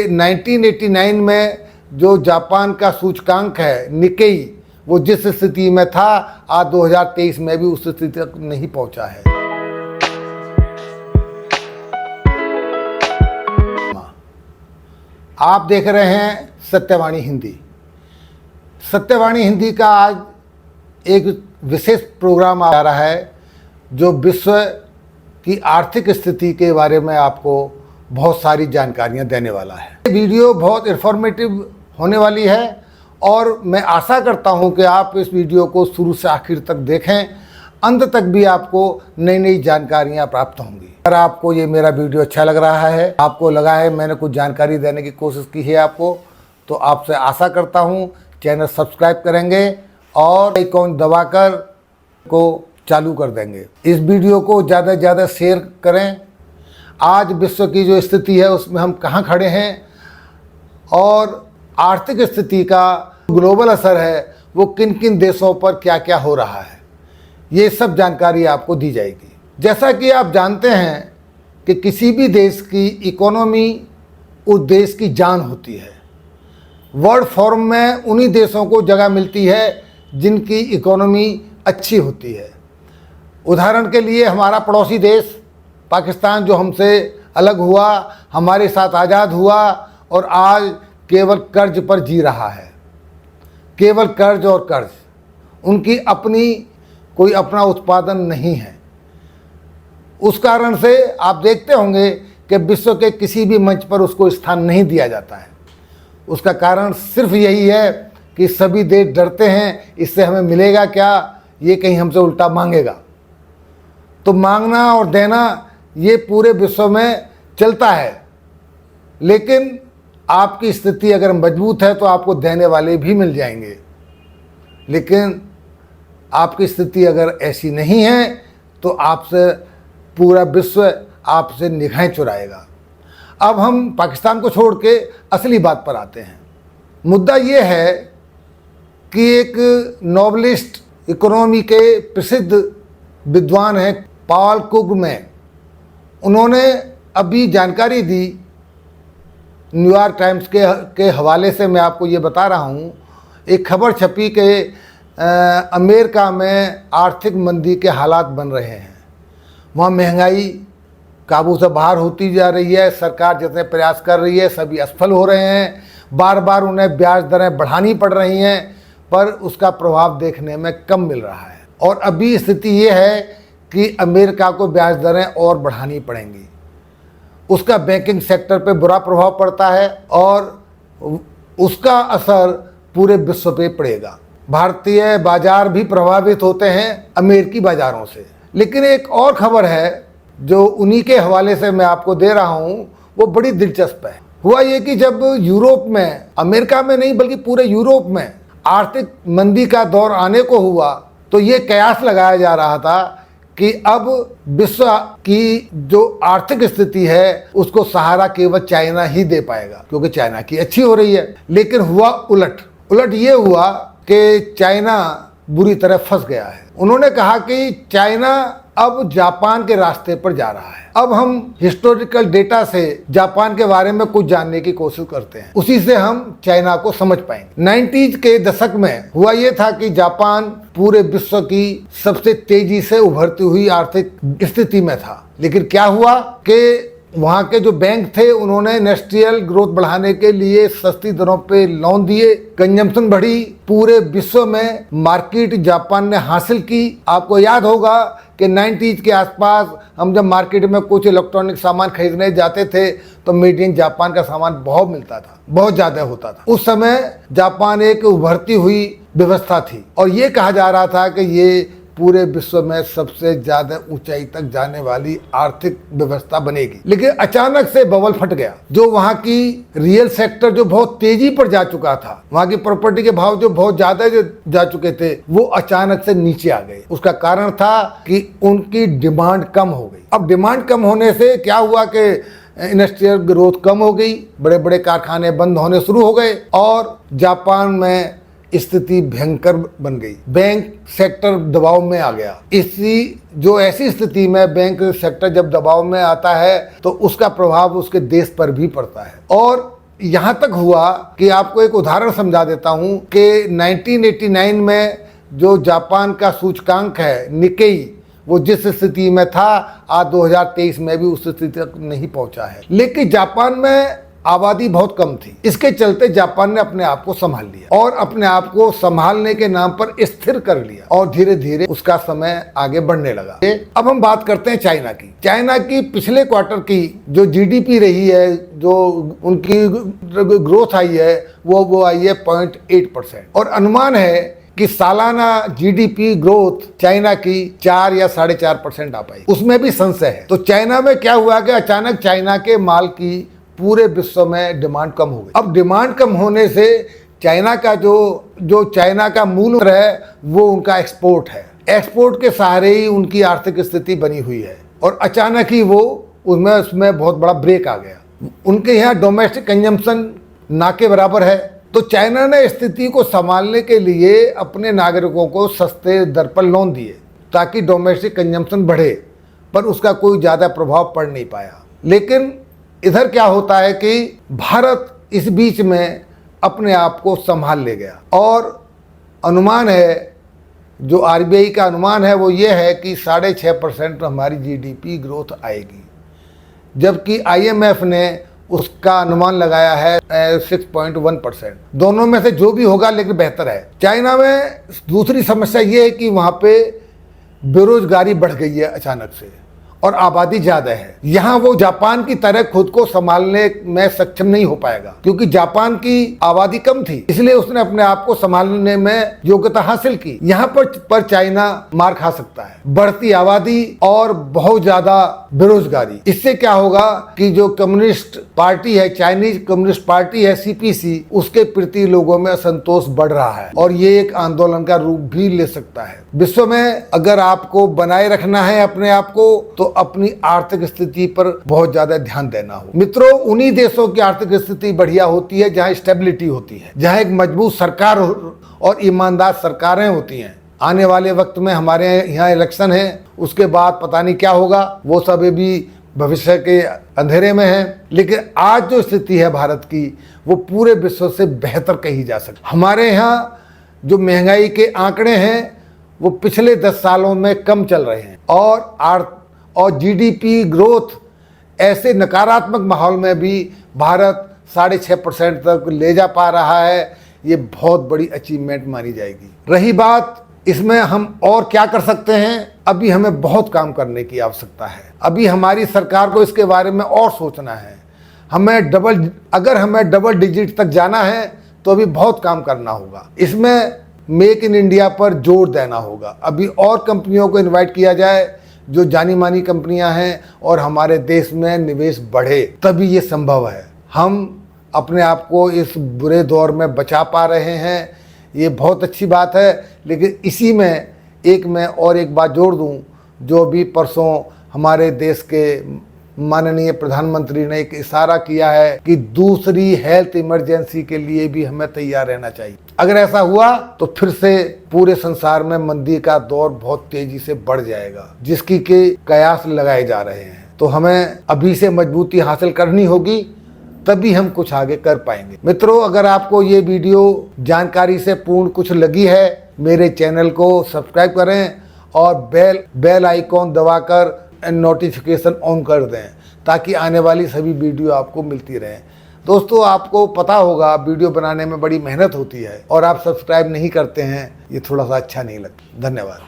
1989 में जो जापान का सूचकांक है निकेई, वो जिस स्थिति में था आज 2023 में भी उस स्थिति तक नहीं पहुंचा है। आप देख रहे हैं सत्यवाणी हिंदी। सत्यवाणी हिंदी का आज एक विशेष प्रोग्राम आ रहा है जो विश्व की आर्थिक स्थिति के बारे में आपको बहुत सारी जानकारियां देने वाला है। ये वीडियो बहुत इन्फॉर्मेटिव होने वाली है और मैं आशा करता हूं कि आप इस वीडियो को शुरू से आखिर तक देखें, अंत तक भी आपको नई नई जानकारियां प्राप्त होंगी। अगर आपको ये मेरा वीडियो अच्छा लग रहा है, आपको लगा है मैंने कुछ जानकारी देने की कोशिश की है आपको, तो आपसे आशा करता हूं चैनल सब्सक्राइब करेंगे और आइकॉन दबाकर को चालू कर देंगे। इस वीडियो को ज़्यादा से ज़्यादा शेयर करें। आज विश्व की जो स्थिति है उसमें हम कहाँ खड़े हैं और आर्थिक स्थिति का ग्लोबल असर है वो किन किन देशों पर क्या क्या हो रहा है, ये सब जानकारी आपको दी जाएगी। जैसा कि आप जानते हैं कि किसी भी देश की इकोनॉमी उस देश की जान होती है। वर्ल्ड फोरम में उन्हीं देशों को जगह मिलती है जिनकी इकोनॉमी अच्छी होती है। उदाहरण के लिए हमारा पड़ोसी देश पाकिस्तान जो हमसे अलग हुआ, हमारे साथ आज़ाद हुआ और आज केवल कर्ज पर जी रहा है, केवल कर्ज और कर्ज। उनकी अपनी कोई अपना उत्पादन नहीं है। उस कारण से आप देखते होंगे कि विश्व के किसी भी मंच पर उसको स्थान नहीं दिया जाता है। उसका कारण सिर्फ यही है कि सभी देश डरते हैं इससे हमें मिलेगा क्या, ये कहीं हमसे उल्टा मांगेगा। तो मांगना और देना ये पूरे विश्व में चलता है, लेकिन आपकी स्थिति अगर मजबूत है तो आपको देने वाले भी मिल जाएंगे। लेकिन आपकी स्थिति अगर ऐसी नहीं है तो आपसे पूरा विश्व आपसे निगाहें चुराएगा। अब हम पाकिस्तान को छोड़ के असली बात पर आते हैं। मुद्दा ये है कि एक नोबलिस्ट इकोनॉमी के प्रसिद्ध विद्वान हैं पॉल क्रुगमैन, उन्होंने अभी जानकारी दी न्यूयॉर्क टाइम्स के हवाले से। मैं आपको ये बता रहा हूँ, एक खबर छपी कि अमेरिका में आर्थिक मंदी के हालात बन रहे हैं। वहाँ महंगाई काबू से बाहर होती जा रही है, सरकार जितने प्रयास कर रही है सभी असफल हो रहे हैं। बार बार उन्हें ब्याज दरें बढ़ानी पड़ रही हैं पर उसका प्रभाव देखने में कम मिल रहा है। और अभी स्थिति ये है कि अमेरिका को ब्याज दरें और बढ़ानी पड़ेंगी। उसका बैंकिंग सेक्टर पे बुरा प्रभाव पड़ता है और उसका असर पूरे विश्व पे पड़ेगा। भारतीय बाजार भी प्रभावित होते हैं अमेरिकी बाज़ारों से। लेकिन एक और खबर है जो उन्हीं के हवाले से मैं आपको दे रहा हूँ, वो बड़ी दिलचस्प है। हुआ ये कि जब यूरोप में, अमेरिका में नहीं बल्कि पूरे यूरोप में आर्थिक मंदी का दौर आने को हुआ, तो ये कयास लगाया जा रहा था कि अब विश्व की जो आर्थिक स्थिति है उसको सहारा केवल चाइना ही दे पाएगा, क्योंकि चाइना की अच्छी हो रही है। लेकिन हुआ उलट ये हुआ कि चाइना बुरी तरह फंस गया है। उन्होंने कहा कि चाइना अब जापान के रास्ते पर जा रहा है। अब हम हिस्टोरिकल डेटा से जापान के बारे में कुछ जानने की कोशिश करते हैं, उसी से हम चाइना को समझ पाएंगे। 90s के दशक में हुआ ये था कि जापान पूरे विश्व की सबसे तेजी से उभरती हुई आर्थिक स्थिति में था। लेकिन क्या हुआ कि वहाँ के जो बैंक थे उन्होंने इंडस्ट्रियल ग्रोथ बढ़ाने के लिए सस्ती दरों पे लोन दिए, कंजम्पशन बढ़ी, पूरे विश्व में मार्केट जापान ने हासिल की। आपको याद होगा कि 90s के आसपास हम जब मार्केट में कुछ इलेक्ट्रॉनिक सामान खरीदने जाते थे तो मेड इन जापान का सामान बहुत मिलता था, बहुत ज़्यादा होता था। उस समय जापान एक उभरती हुई व्यवस्था थी और ये कहा जा रहा था कि ये पूरे विश्व में सबसे ज्यादा ऊंचाई तक जाने वाली आर्थिक व्यवस्था बनेगी। लेकिन अचानक से बबल फट गया। जो वहां की रियल सेक्टर जो बहुत तेजी पर जा चुका था, वहां की प्रॉपर्टी के भाव जो बहुत ज्यादा जा चुके थे, वो अचानक से नीचे आ गए। उसका कारण था कि उनकी डिमांड कम हो गई। अब डिमांड कम होने से क्या हुआ कि इंडस्ट्रियल ग्रोथ कम हो गई, बड़े बड़े कारखाने बंद होने शुरू हो गए और जापान में स्थिति भयंकर बन गई। बैंक सेक्टर दबाव में आ गया। ऐसी स्थिति में बैंक सेक्टर जब दबाव में आता है तो उसका प्रभाव उसके देश पर भी पड़ता है और यहाँ तक हुआ कि आपको एक उदाहरण समझा देता हूँ कि 1989 में जो जापान का सूचकांक है निकेई, वो जिस स्थिति में था आज 2023 में भी उस स्थिति तक नहीं पहुंचा है। लेकिन जापान में आबादी बहुत कम थी, इसके चलते जापान ने अपने आप को संभाल लिया और अपने आप को संभालने के नाम पर स्थिर कर लिया और धीरे धीरे उसका समय आगे बढ़ने लगा। अब हम बात करते हैं चाइना की। चाइना की पिछले क्वार्टर की जो जीडीपी रही है, जो उनकी ग्रोथ आई है, वो आई है 0.8% और अनुमान है कि सालाना जीडीपी ग्रोथ चाइना की 4 या 4.5% आ पाई। उसमें भी संशय है। तो चाइना में क्या हुआ कि अचानक चाइना के माल की पूरे विश्व में डिमांड कम हो गई। अब डिमांड कम होने से चाइना का जो चाइना का मूल है वो उनका एक्सपोर्ट है। एक्सपोर्ट के सहारे ही उनकी आर्थिक स्थिति बनी हुई है और अचानक ही वो उसमें बहुत बड़ा ब्रेक आ गया। उनके यहाँ डोमेस्टिक कंजम्पशन ना के बराबर है। तो चाइना ने स्थिति को संभालने के लिए अपने नागरिकों को सस्ते दर पर लोन दिए ताकि डोमेस्टिक कंजम्पशन बढ़े, पर उसका कोई ज़्यादा प्रभाव पड़ नहीं पाया। लेकिन इधर क्या होता है कि भारत इस बीच में अपने आप को संभाल ले गया और अनुमान है, जो आरबीआई का अनुमान है वो ये है कि 6.5% हमारी जीडीपी ग्रोथ आएगी, जबकि आईएमएफ ने उसका अनुमान लगाया है 6.1%। दोनों में से जो भी होगा लेकिन बेहतर है। चाइना में दूसरी समस्या ये है कि वहाँ पे बेरोजगारी बढ़ गई है अचानक से और आबादी ज़्यादा है। यहाँ वो जापान की तरह खुद को संभालने में सक्षम नहीं हो पाएगा क्योंकि जापान की आबादी कम थी, इसलिए उसने अपने आप को संभालने में योग्यता हासिल की। यहाँ पर चाइना मार खा सकता है। बढ़ती आबादी और बहुत ज़्यादा बेरोजगारी, इससे क्या होगा कि जो कम्युनिस्ट पार्टी है, चाइनीज कम्युनिस्ट पार्टी है सीपीसी, उसके प्रति लोगों में असंतोष बढ़ रहा है और ये एक आंदोलन का रूप भी ले सकता है। विश्व में अगर आपको बनाए रखना है अपने आप को तो अपनी आर्थिक स्थिति पर बहुत ज्यादा ध्यान देना हो। मित्रों, उन्हीं देशों की आर्थिक स्थिति बढ़िया होती है जहां स्टेबिलिटी होती है, जहां एक मजबूत सरकार और ईमानदार सरकारें होती हैं। आने वाले वक्त में हमारे यहाँ इलेक्शन है, उसके बाद पता नहीं क्या होगा, वो सब भी भविष्य के अंधेरे में है। लेकिन आज जो स्थिति है भारत की, वो पूरे विश्व से बेहतर कही जा सकती। हमारे यहाँ जो महंगाई के आंकड़े हैं वो पिछले 10 सालों में कम चल रहे हैं और जीडीपी ग्रोथ ऐसे नकारात्मक माहौल में भी भारत 6.5% तक ले जा पा रहा है। ये बहुत बड़ी अचीवमेंट मानी जाएगी। रही बात इसमें हम और क्या कर सकते हैं, अभी हमें बहुत काम करने की आवश्यकता है। अभी हमारी सरकार को इसके बारे में और सोचना है। अगर हमें डबल डिजिट तक जाना है तो अभी बहुत काम करना होगा। इसमें मेक इन इंडिया पर जोर देना होगा। अभी और कंपनियों को इन्वाइट किया जाए जो जानी मानी कंपनियां हैं और हमारे देश में निवेश बढ़े, तभी ये संभव है। हम अपने आप को इस बुरे दौर में बचा पा रहे हैं, ये बहुत अच्छी बात है। लेकिन इसी में मैं और एक बात जोड़ दूं, जो भी परसों हमारे देश के माननीय प्रधानमंत्री ने एक इशारा किया है कि दूसरी हेल्थ इमरजेंसी के लिए भी हमें तैयार रहना चाहिए। अगर ऐसा हुआ तो फिर से पूरे संसार में मंदी का दौर बहुत तेजी से बढ़ जाएगा, जिसकी के कयास लगाए जा रहे हैं। तो हमें अभी से मजबूती हासिल करनी होगी, तभी हम कुछ आगे कर पाएंगे। मित्रों, अगर आपको ये वीडियो जानकारी से पूर्ण कुछ लगी है, मेरे चैनल को सब्सक्राइब करें और बेल आइकॉन दबाकर नोटिफिकेशन ऑन कर दें ताकि आने वाली सभी वीडियो आपको मिलती रहे। दोस्तों, आपको पता होगा वीडियो बनाने में बड़ी मेहनत होती है और आप सब्सक्राइब नहीं करते हैं, ये थोड़ा सा अच्छा नहीं लगता। धन्यवाद।